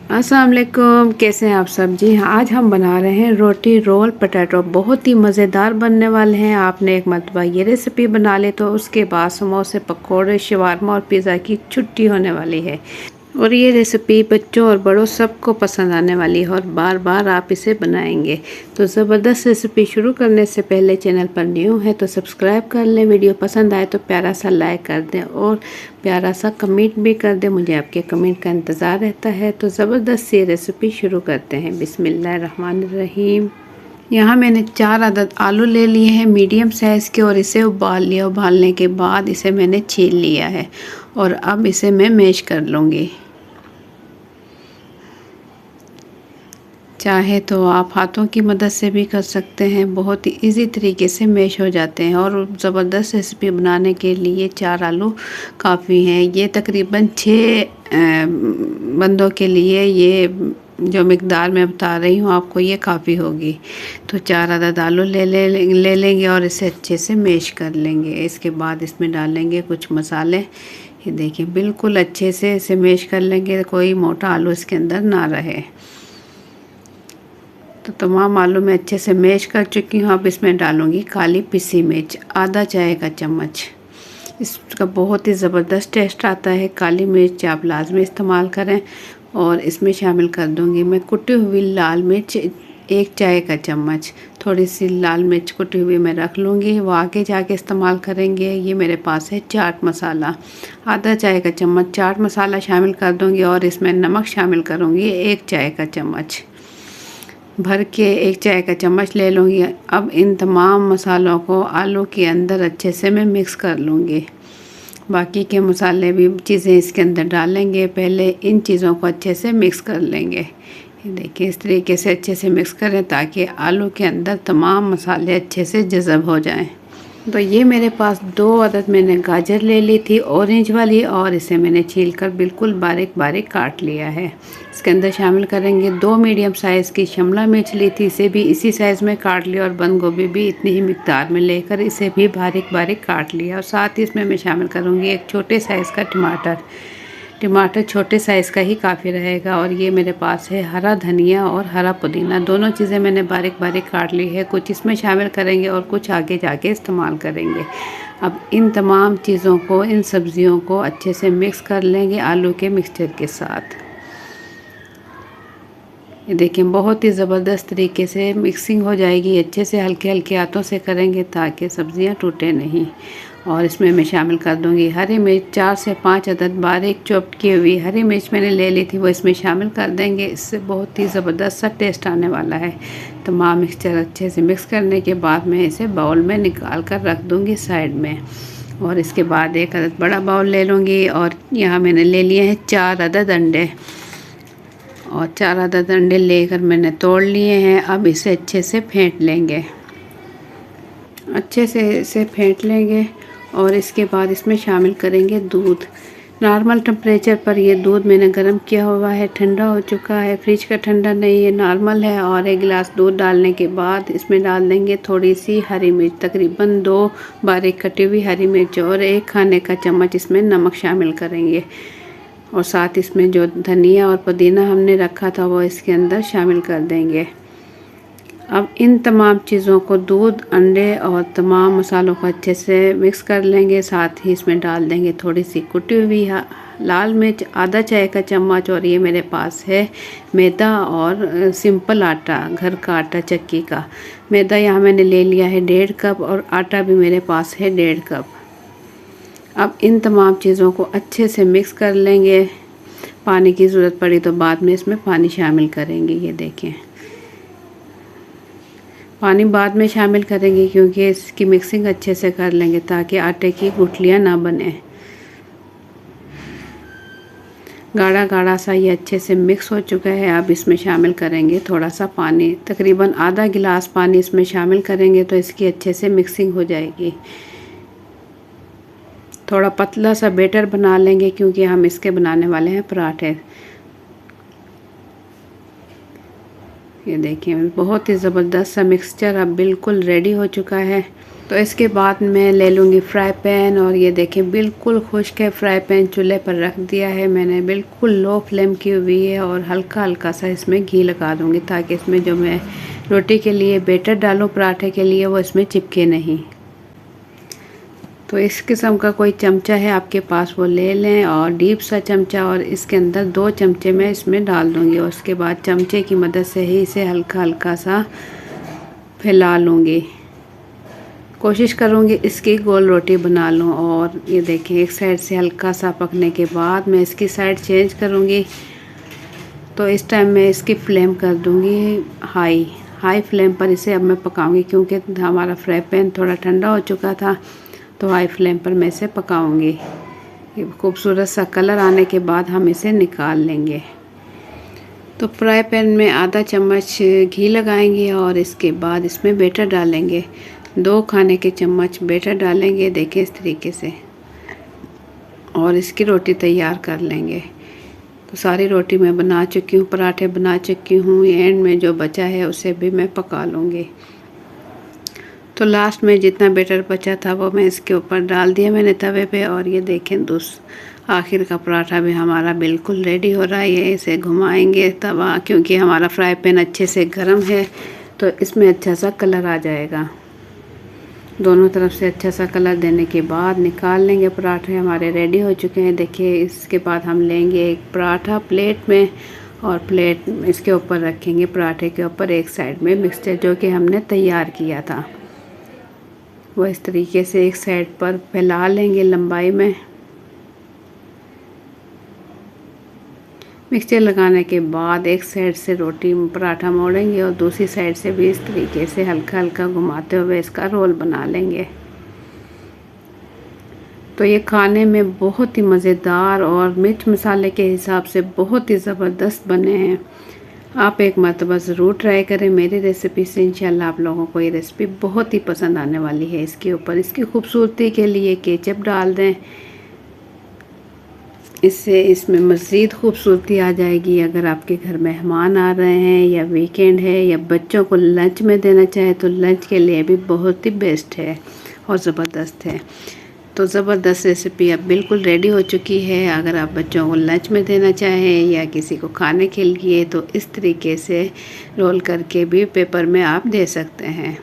अस्सलाम वालेकुम, कैसे हैं आप सब। जी हाँ, आज हम बना रहे हैं रोटी रोल पोटैटो। बहुत ही मज़ेदार बनने वाले हैं। आपने एक मरतबा ये रेसिपी बना ले तो उसके बाद समोसे, पकोड़े, शवारमा और पिज़्ज़ा की छुट्टी होने वाली है। और ये रेसिपी बच्चों और बड़ों सबको पसंद आने वाली है और बार बार आप इसे बनाएंगे। तो ज़बरदस्त रेसिपी शुरू करने से पहले चैनल पर न्यू है तो सब्सक्राइब कर लें, वीडियो पसंद आए तो प्यारा सा लाइक कर दें और प्यारा सा कमेंट भी कर दें। मुझे आपके कमेंट का इंतज़ार रहता है। तो ज़बरदस्त सी रेसिपी शुरू करते हैं। बिस्मिल्लाहिर्रहमानिर्रहीम। यहाँ मैंने 4 अदद आलू ले लिए हैं मीडियम साइज़ के और इसे उबाल लिया। उबालने के बाद इसे मैंने छील लिया है और अब इसे मैं मैश कर लूँगी। चाहे तो आप हाथों की मदद से भी कर सकते हैं। बहुत ही इजी तरीके से मैश हो जाते हैं और ज़बरदस्त रेसिपी बनाने के लिए 4 आलू काफ़ी हैं। ये तकरीबन 6 बंदों के लिए ये जो मिकदार मैं बता रही हूँ आपको ये काफ़ी होगी। तो 4 अदद आलू ले लेंगे और इसे अच्छे से मैश कर लेंगे। इसके बाद इसमें डालेंगे कुछ मसाले। ये देखिए बिल्कुल अच्छे से इसे मैश कर लेंगे, कोई मोटा आलू इसके अंदर ना रहे। तो तमाम आलू मैं अच्छे से मैश कर चुकी हूँ। अब इसमें डालूँगी काली पिसी मिर्च, आधा चाय का चम्मच। इसका बहुत ही ज़बरदस्त टेस्ट आता है। काली मिर्च आप लाजमी इस्तेमाल करें। और इसमें शामिल कर दूँगी मैं कुटी हुई लाल मिर्च, 1 चाय का चम्मच। थोड़ी सी लाल मिर्च कुटी हुई मैं रख लूँगी, वो आगे जाके इस्तेमाल करेंगे। ये मेरे पास है चाट मसाला, आधा चाय का चम्मच चाट मसाला शामिल कर दूँगी और इसमें नमक शामिल करूँगी 1 चाय का चम्मच भर के, 1 चाय का चम्मच ले लूँगी। अब इन तमाम मसालों को आलू के अंदर अच्छे से मैं मिक्स कर लूँगी। बाकी के मसाले भी चीज़ें इसके अंदर डालेंगे। पहले इन चीज़ों को अच्छे से मिक्स कर लेंगे। ये देखिए इस तरीके से अच्छे से मिक्स करें ताकि आलू के अंदर तमाम मसाले अच्छे से जज़ब हो जाएं। तो ये मेरे पास 2 अदद मैंने गाजर ले ली थी ऑरेंज वाली और इसे मैंने छीलकर बिल्कुल बारीक बारीक काट लिया है। इसके अंदर शामिल करेंगे 2 मीडियम साइज़ की शिमला मिर्च ली थी, इसे भी इसी साइज़ में काट लिया और बंद गोभी भी इतनी ही मिकदार में लेकर इसे भी बारीक बारीक काट लिया। और साथ ही इसमें मैं शामिल करूँगी एक छोटे साइज़ का टमाटर। टमाटर छोटे साइज़ का ही काफ़ी रहेगा। और ये मेरे पास है हरा धनिया और हरा पुदीना, दोनों चीज़ें मैंने बारीक बारीक काट ली है। कुछ इसमें शामिल करेंगे और कुछ आगे जाके इस्तेमाल करेंगे। अब इन तमाम चीज़ों को, इन सब्ज़ियों को अच्छे से मिक्स कर लेंगे आलू के मिक्सचर के साथ। ये देखिए बहुत ही ज़बरदस्त तरीके से मिक्सिंग हो जाएगी। अच्छे से हल्के हल्के हाथों से करेंगे ताकि सब्ज़ियाँ टूटे नहीं। और इसमें मैं शामिल कर दूंगी हरी मिर्च, 4 से 5 अदद बारीक चॉप्ड की हुई हरी मिर्च मैंने ले ली थी, वो इसमें शामिल कर देंगे। इससे बहुत ही ज़बरदस्त सा टेस्ट आने वाला है। तमाम मिक्सचर अच्छे से मिक्स करने के बाद मैं इसे बाउल में निकाल कर रख दूँगी साइड में। और इसके बाद एक अदद बड़ा बाउल ले लूँगी और यहाँ मैंने ले लिए हैं 4 अदद अंडे। और 4 अदद अंडे लेकर मैंने तोड़ लिए हैं। अब इसे अच्छे से फेंट लेंगे, अच्छे से इसे फेंट लेंगे। और इसके बाद इसमें शामिल करेंगे दूध। नॉर्मल टेम्परेचर पर ये दूध मैंने गर्म किया हुआ है, ठंडा हो चुका है, फ्रिज का ठंडा नहीं है, नॉर्मल है। और 1 गिलास दूध डालने के बाद इसमें डाल देंगे थोड़ी सी हरी मिर्च, तकरीबन 2 बारीक कटी हुई हरी मिर्च और 1 खाने का चम्मच इसमें नमक शामिल करेंगे। और साथ इसमें जो धनिया और पुदीना हमने रखा था वो इसके अंदर शामिल कर देंगे। अब इन तमाम चीज़ों को, दूध, अंडे और तमाम मसालों को अच्छे से मिक्स कर लेंगे। साथ ही इसमें डाल देंगे थोड़ी सी कुटी हुई लाल मिर्च, आधा चाय का चम्मच। और ये मेरे पास है मैदा और सिंपल आटा, घर का आटा, चक्की का। मैदा यहाँ मैंने ले लिया है 1.5 कप और आटा भी मेरे पास है 1.5 कप। अब इन तमाम चीज़ों को अच्छे से मिक्स कर लेंगे। पानी की ज़रूरत पड़ी तो बाद में इसमें पानी शामिल करेंगे। ये देखें पानी बाद में शामिल करेंगे क्योंकि इसकी मिक्सिंग अच्छे से कर लेंगे ताकि आटे की गुठलियाँ ना बने। गाढ़ा गाढ़ा सा ये अच्छे से मिक्स हो चुका है। अब इसमें शामिल करेंगे थोड़ा सा पानी, तकरीबन आधा गिलास पानी इसमें शामिल करेंगे तो इसकी अच्छे से मिक्सिंग हो जाएगी। थोड़ा पतला सा बैटर बना लेंगे क्योंकि हम इसके बनाने वाले हैं पराठे। ये देखिए बहुत ही ज़बरदस्त सा मिक्सचर अब बिल्कुल रेडी हो चुका है। तो इसके बाद मैं ले लूँगी फ्राई पैन, और ये देखें बिल्कुल खुश्क है। फ्राई पैन चूल्हे पर रख दिया है मैंने, बिल्कुल लो फ्लेम की हुई है, और हल्का हल्का सा इसमें घी लगा दूँगी ताकि इसमें जो मैं रोटी के लिए बैटर डालूँ पराठे के लिए वो इसमें चिपके नहीं। तो इस किस्म का कोई चमचा है आपके पास वो ले लें, और डीप सा चमचा, और इसके अंदर 2 चमचे मैं इसमें डाल दूँगी, और उसके बाद चमचे की मदद से ही इसे हल्का हल्का सा फैला लूँगी। कोशिश करूँगी इसकी गोल रोटी बना लूँ। और ये देखिए एक साइड से हल्का सा पकने के बाद मैं इसकी साइड चेंज करूँगी। तो इस टाइम मैं इसकी फ्लेम कर दूँगी हाई फ्लेम पर इसे अब मैं पकाऊँगी, क्योंकि हमारा फ्राई पैन थोड़ा ठंडा हो चुका था। तो हाई फ्लेम पर मैं इसे पकाऊंगी। खूबसूरत सा कलर आने के बाद हम इसे निकाल लेंगे। तो फ्राई पैन में आधा चम्मच घी लगाएंगे, और इसके बाद इसमें बैटर डालेंगे। 2 खाने के चम्मच बैटर डालेंगे, देखिए इस तरीके से, और इसकी रोटी तैयार कर लेंगे। तो सारी रोटी मैं बना चुकी हूँ, पराठे बना चुकी हूँ। एंड में जो बचा है उसे भी मैं पका लूँगी। तो लास्ट में जितना बैटर बचा था वो मैं इसके ऊपर डाल दिया मैंने तवे पे, और ये देखें आखिर का पराठा भी हमारा बिल्कुल रेडी हो रहा है। ये इसे घुमाएंगे तवा, क्योंकि हमारा फ्राई पैन अच्छे से गर्म है तो इसमें अच्छा सा कलर आ जाएगा। दोनों तरफ से अच्छा सा कलर देने के बाद निकाल लेंगे। पराठे हमारे रेडी हो चुके हैं। देखिए इसके बाद हम लेंगे एक पराठा प्लेट में, और प्लेट इसके ऊपर रखेंगे, पराठे के ऊपर एक साइड में मिक्सचर जो कि हमने तैयार किया था वो इस तरीके से एक साइड पर फैला लेंगे लंबाई में। मिक्सचर लगाने के बाद एक साइड से रोटी पराठा मोड़ेंगे, और दूसरी साइड से भी इस तरीके से हल्का हल्का घुमाते हुए इसका रोल बना लेंगे। तो ये खाने में बहुत ही मज़ेदार और मिर्च मसाले के हिसाब से बहुत ही ज़बरदस्त बने हैं। आप एक मरतबा ज़रूर ट्राई करें मेरी रेसिपी से। इंशाल्लाह आप लोगों को ये रेसिपी बहुत ही पसंद आने वाली है। इसके ऊपर इसकी खूबसूरती के लिए केचप डाल दें, इससे इसमें मज़ीद खूबसूरती आ जाएगी। अगर आपके घर मेहमान आ रहे हैं, या वीकेंड है, या बच्चों को लंच में देना चाहे तो लंच के लिए भी बहुत ही बेस्ट है और ज़बरदस्त है। तो ज़बरदस्त रेसिपी अब बिल्कुल रेडी हो चुकी है। अगर आप बच्चों को लंच में देना चाहें या किसी को खाने के लिए, तो इस तरीके से रोल करके भी पेपर में आप दे सकते हैं।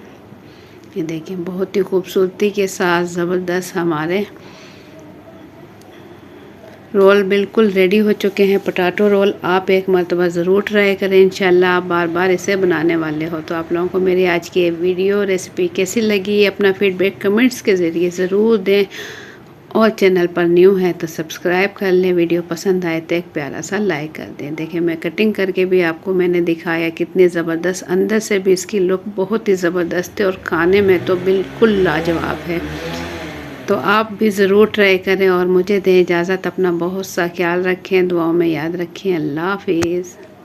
ये देखिए बहुत ही खूबसूरती के साथ ज़बरदस्त हमारे रोल बिल्कुल रेडी हो चुके हैं। पोटैटो रोल आप एक मरतबा ज़रूर ट्राई करें। इंशाल्लाह आप बार बार इसे बनाने वाले हो। तो आप लोगों को मेरी आज की वीडियो रेसिपी कैसी लगी, अपना फीडबैक कमेंट्स के ज़रिए ज़रूर दें, और चैनल पर न्यू है तो सब्सक्राइब कर लें। वीडियो पसंद आए तो एक प्यारा सा लाइक कर दें। देखिए मैं कटिंग करके भी आपको मैंने दिखाया कितनी ज़बरदस्त, अंदर से भी इसकी लुक बहुत ही ज़बरदस्त है, और खाने में तो बिल्कुल लाजवाब है। तो आप भी ज़रूर ट्राई करें, और मुझे दें इजाज़त। अपना बहुत सा ख्याल रखें, दुआओं में याद रखें। अल्लाह हाफिज़।